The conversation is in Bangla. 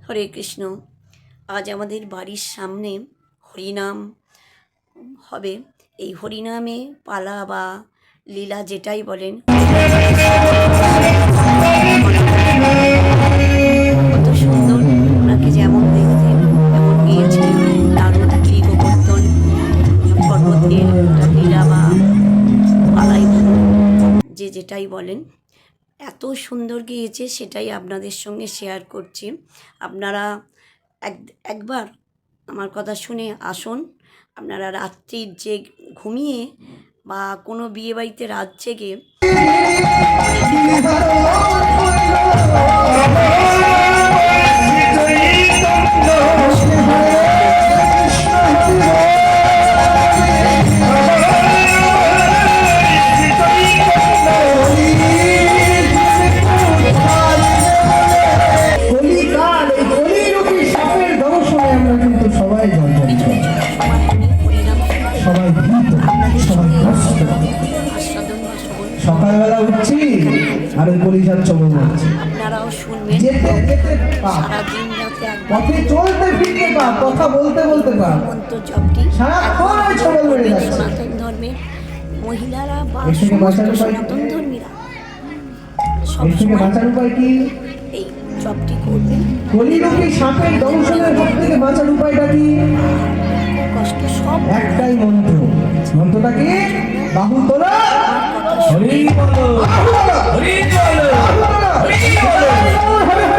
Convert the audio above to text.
হরে কৃষ্ণ। আজ আমাদের বাড়ির সামনে হরিনাম হবে। এই হরিনামে পালা বা লীলা যেটাই বলেন, কত সুন্দর। ওনাকে যেমন দেখতে তেমন গিয়েছে। দারুণ গিরি গোবর্ধন পর্বতের লীলা বা পালাই বলুন, যে যেটাই বলেন, এত সুন্দর গিয়েছে, সেটাই আপনাদের সঙ্গে শেয়ার করছি। আপনারা একবার আমার কথা শুনে আসুন। আপনারা রাত্রির যে ঘুমিয়ে বা কোনো বিয়েবাড়িতে রাত জেগে সকালবেলা উঠছি আর ওই কলিজার চমক হচ্ছে। আপনারাও শুনবেন। সারাদিন রাতে পথে চলতে ফিরতে পা, কথা বলতে বলতে পা, মন্ত্র জপটি সনাতন ধর্মের মহিলারা বা সমস্ত সনাতন ধর্মীরা সবসময় এই জপটি করবেন। কলিরূপী সাপের দংশনের হাত থেকে বাঁচার উপায়টা কি? কষ্ট সব একটাই মন্ত্র। মন্ত্রটা কি? বাহু তোলা, হরি বলো, হরি বলো, হরি বলো, হরি বলো।